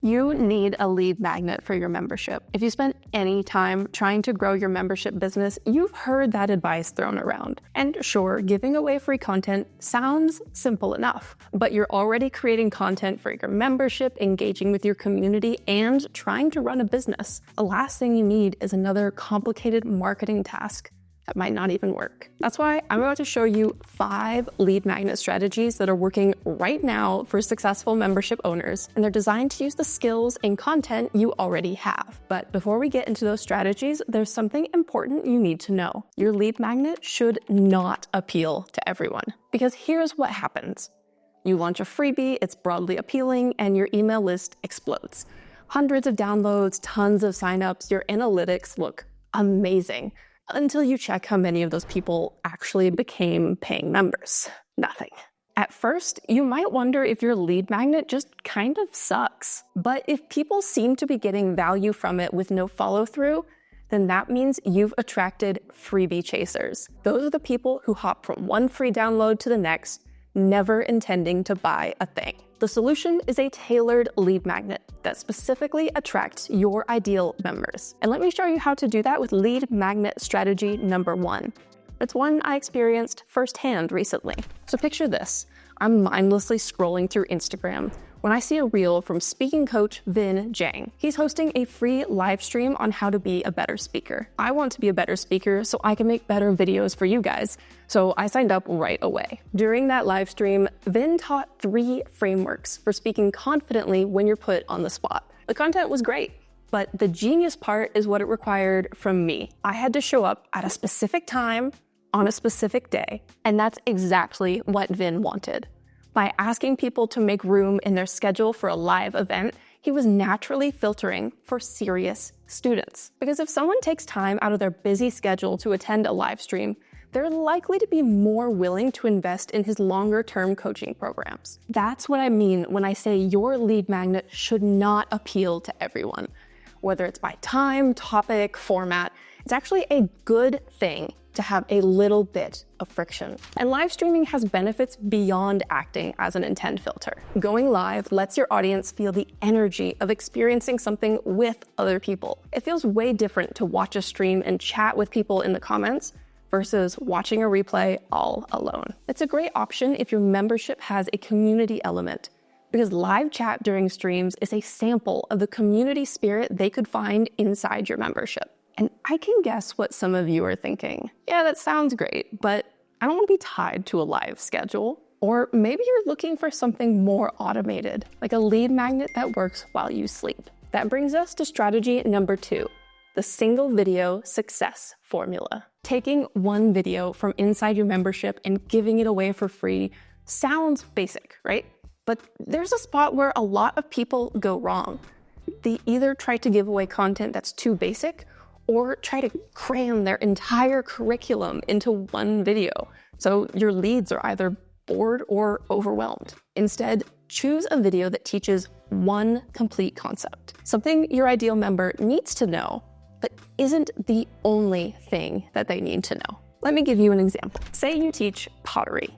You need a lead magnet for your membership. If you spent any time trying to grow your membership business, you've heard that advice thrown around. And sure, giving away free content sounds simple enough, but you're already creating content for your membership, engaging with your community, and trying to run a business. The last thing you need is another complicated marketing task that might not even work. That's why I'm about to show you 5 lead magnet strategies that are working right now for successful membership owners, and they're designed to use the skills and content you already have. But before we get into those strategies, there's something important you need to know. Your lead magnet should not appeal to everyone, because here's what happens. You launch a freebie, it's broadly appealing, and your email list explodes. Hundreds of downloads, tons of signups, your analytics look amazing. Until you check how many of those people actually became paying members. Nothing. At first, you might wonder if your lead magnet just kind of sucks. But if people seem to be getting value from it with no follow-through, then that means you've attracted freebie chasers. Those are the people who hop from one free download to the next, never intending to buy a thing. The solution is a tailored lead magnet that specifically attracts your ideal members. And let me show you how to do that with lead magnet strategy number 1. It's one I experienced firsthand recently. So picture this. I'm mindlessly scrolling through Instagram when I see a reel from speaking coach Vin Jiang. He's hosting a free live stream on how to be a better speaker. I want to be a better speaker so I can make better videos for you guys. So I signed up right away. During that live stream, Vin taught 3 frameworks for speaking confidently when you're put on the spot. The content was great, but the genius part is what it required from me. I had to show up at a specific time on a specific day, and that's exactly what Vin wanted. By asking people to make room in their schedule for a live event, he was naturally filtering for serious students. Because if someone takes time out of their busy schedule to attend a live stream, they're likely to be more willing to invest in his longer-term coaching programs. That's what I mean when I say your lead magnet should not appeal to everyone. Whether it's by time, topic, format, it's actually a good thing to have a little bit of friction. And live streaming has benefits beyond acting as an intent filter. Going live lets your audience feel the energy of experiencing something with other people. It feels way different to watch a stream and chat with people in the comments versus watching a replay all alone. It's a great option if your membership has a community element, because live chat during streams is a sample of the community spirit they could find inside your membership. And I can guess what some of you are thinking. Yeah, that sounds great, but I don't want to be tied to a live schedule. Or maybe you're looking for something more automated, like a lead magnet that works while you sleep. That brings us to strategy number 2, the single video success formula. Taking one video from inside your membership and giving it away for free sounds basic, right? But there's a spot where a lot of people go wrong. They either try to give away content that's too basic, or try to cram their entire curriculum into one video. So your leads are either bored or overwhelmed. Instead, choose a video that teaches one complete concept, something your ideal member needs to know, but isn't the only thing that they need to know. Let me give you an example. Say you teach pottery.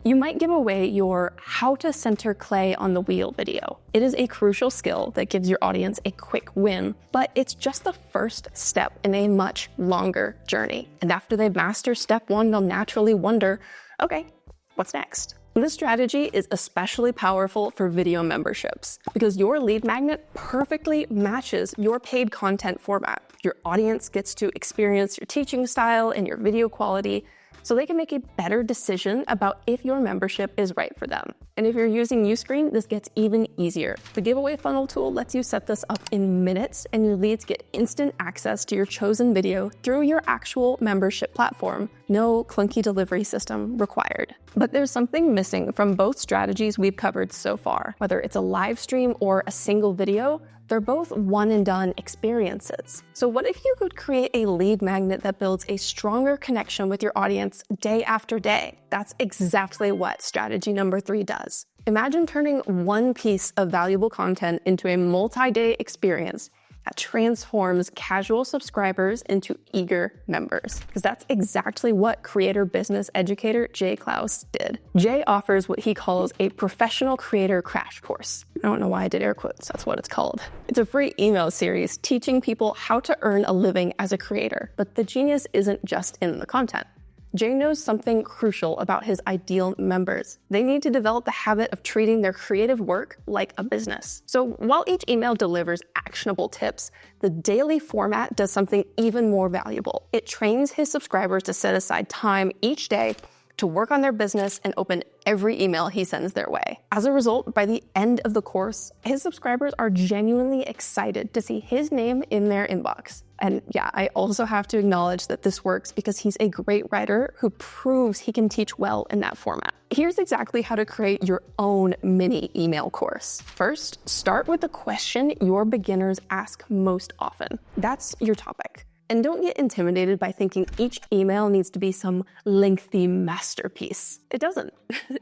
You might give away your how to center clay on the wheel video. It is a crucial skill that gives your audience a quick win, but it's just the first step in a much longer journey. And after they master step 1, they'll naturally wonder, okay, what's next? This strategy is especially powerful for video memberships because your lead magnet perfectly matches your paid content format. Your audience gets to experience your teaching style and your video quality, so they can make a better decision about if your membership is right for them. And if you're using Uscreen, this gets even easier. The giveaway funnel tool lets you set this up in minutes, and your leads get instant access to your chosen video through your actual membership platform. No clunky delivery system required. But there's something missing from both strategies we've covered so far. Whether it's a live stream or a single video, they're both one-and-done experiences. So what if you could create a lead magnet that builds a stronger connection with your audience day after day? That's exactly what strategy number 3 does. Imagine turning one piece of valuable content into a multi-day experience that transforms casual subscribers into eager members. Because that's exactly what creator business educator Jay Klaus did. Jay offers what he calls a professional creator crash course. I don't know why I did air quotes, that's what it's called. It's a free email series teaching people how to earn a living as a creator. But the genius isn't just in the content. Jay knows something crucial about his ideal members. They need to develop the habit of treating their creative work like a business. So while each email delivers actionable tips, the daily format does something even more valuable. It trains his subscribers to set aside time each day to work on their business and open every email he sends their way. As a result, by the end of the course, his subscribers are genuinely excited to see his name in their inbox. And yeah, I also have to acknowledge that this works because he's a great writer who proves he can teach well in that format. Here's exactly how to create your own mini email course. First, start with the question your beginners ask most often. That's your topic. And don't get intimidated by thinking each email needs to be some lengthy masterpiece. It doesn't.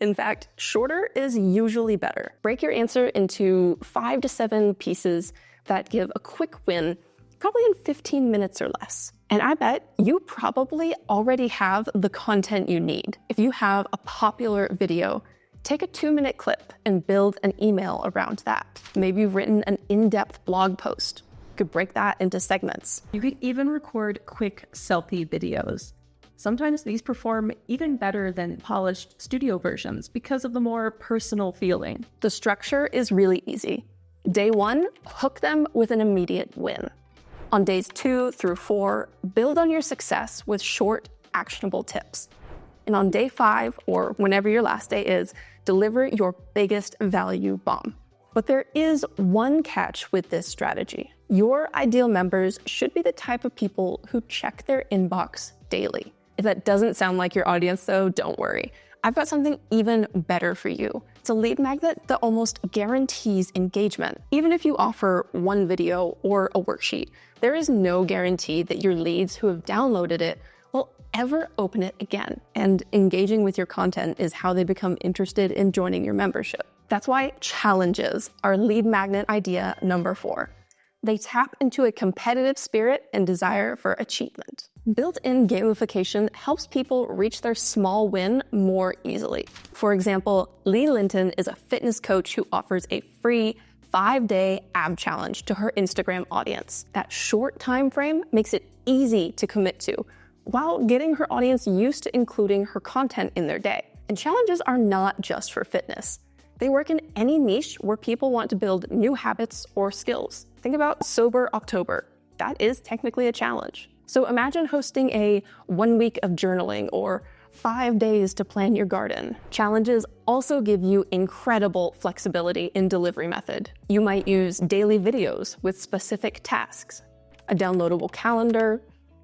In fact, shorter is usually better. Break your answer into 5 to 7 pieces that give a quick win, probably in 15 minutes or less. And I bet you probably already have the content you need. If you have a popular video, take a 2-minute clip and build an email around that. Maybe you've written an in-depth blog post. Could break that into segments. You could even record quick selfie videos. Sometimes these perform even better than polished studio versions because of the more personal feeling. The structure is really easy. Day 1, hook them with an immediate win. On days 2 through 4, build on your success with short, actionable tips. And on day 5, or whenever your last day is, deliver your biggest value bomb. But there is one catch with this strategy. Your ideal members should be the type of people who check their inbox daily. If that doesn't sound like your audience, though, don't worry. I've got something even better for you. It's a lead magnet that almost guarantees engagement. Even if you offer one video or a worksheet, there is no guarantee that your leads who have downloaded it will ever open it again. And engaging with your content is how they become interested in joining your membership. That's why challenges are lead magnet idea number 4. They tap into a competitive spirit and desire for achievement. Built-in gamification helps people reach their small win more easily. For example, Lee Linton is a fitness coach who offers a free 5-day ab challenge to her Instagram audience. That short time frame makes it easy to commit to, while getting her audience used to including her content in their day. And challenges are not just for fitness. They work in any niche where people want to build new habits or skills. Think about Sober October. That is technically a challenge. So imagine hosting a 1 week of journaling or 5 days to plan your garden. Challenges also give you incredible flexibility in delivery method. You might use daily videos with specific tasks, a downloadable calendar,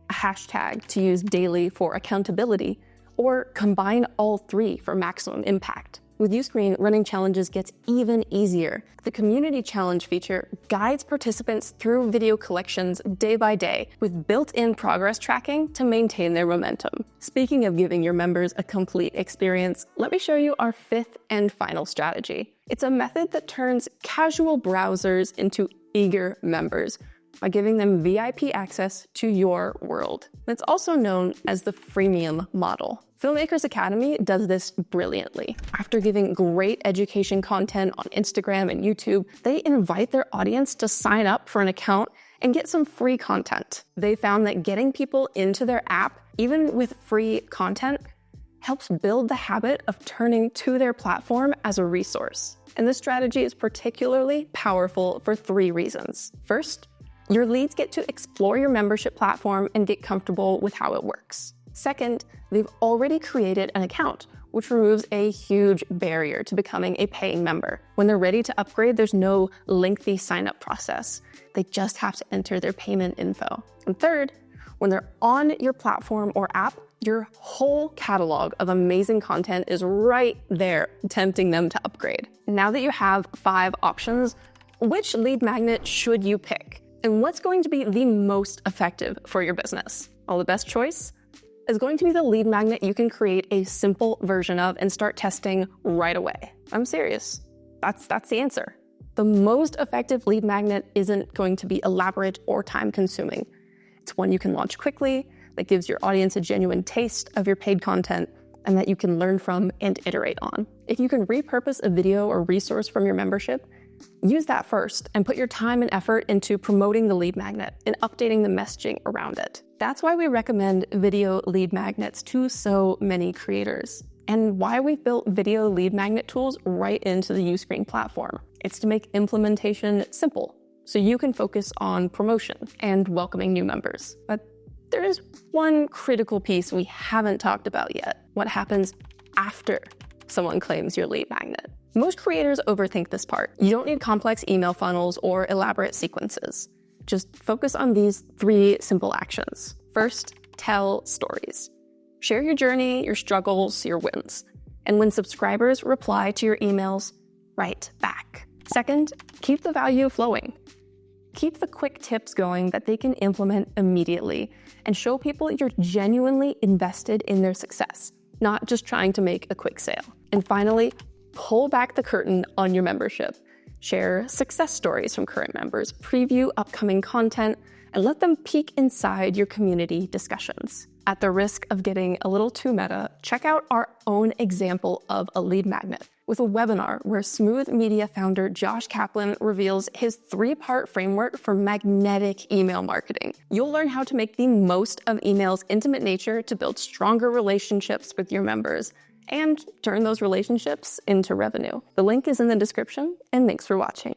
a hashtag to use daily for accountability, or combine all 3 for maximum impact. With Uscreen, running challenges gets even easier. The community challenge feature guides participants through video collections day by day with built-in progress tracking to maintain their momentum. Speaking of giving your members a complete experience, let me show you our 5th and final strategy. It's a method that turns casual browsers into eager members by giving them VIP access to your world. It's also known as the freemium model. Filmmakers Academy does this brilliantly. After giving great education content on Instagram and YouTube, they invite their audience to sign up for an account and get some free content. They found that getting people into their app, even with free content, helps build the habit of turning to their platform as a resource. And this strategy is particularly powerful for 3 reasons. First, your leads get to explore your membership platform and get comfortable with how it works. Second, they've already created an account, which removes a huge barrier to becoming a paying member. When they're ready to upgrade, there's no lengthy sign-up process. They just have to enter their payment info. And third, when they're on your platform or app, your whole catalog of amazing content is right there, tempting them to upgrade. Now that you have 5 options, which lead magnet should you pick? And what's going to be the most effective for your business? Well, the best choice is going to be the lead magnet you can create a simple version of and start testing right away. I'm serious. That's the answer. The most effective lead magnet isn't going to be elaborate or time-consuming. It's one you can launch quickly, that gives your audience a genuine taste of your paid content, and that you can learn from and iterate on. If you can repurpose a video or resource from your membership, use that first and put your time and effort into promoting the lead magnet and updating the messaging around it. That's why we recommend video lead magnets to so many creators, and why we've built video lead magnet tools right into the Uscreen platform. It's to make implementation simple, so you can focus on promotion and welcoming new members. But there is one critical piece we haven't talked about yet: what happens after someone claims your lead magnet. Most creators overthink this part. You don't need complex email funnels or elaborate sequences. Just focus on these 3 simple actions. First, tell stories. Share your journey, your struggles, your wins. And when subscribers reply to your emails, write back. Second, keep the value flowing. Keep the quick tips going that they can implement immediately, and show people you're genuinely invested in their success, not just trying to make a quick sale. And finally, pull back the curtain on your membership. Share success stories from current members, preview upcoming content, and let them peek inside your community discussions. At the risk of getting a little too meta, check out our own example of a lead magnet with a webinar where Smooth Media founder Josh Kaplan reveals his 3-part framework for magnetic email marketing. You'll learn how to make the most of email's intimate nature to build stronger relationships with your members and turn those relationships into revenue. The link is in the description, and thanks for watching.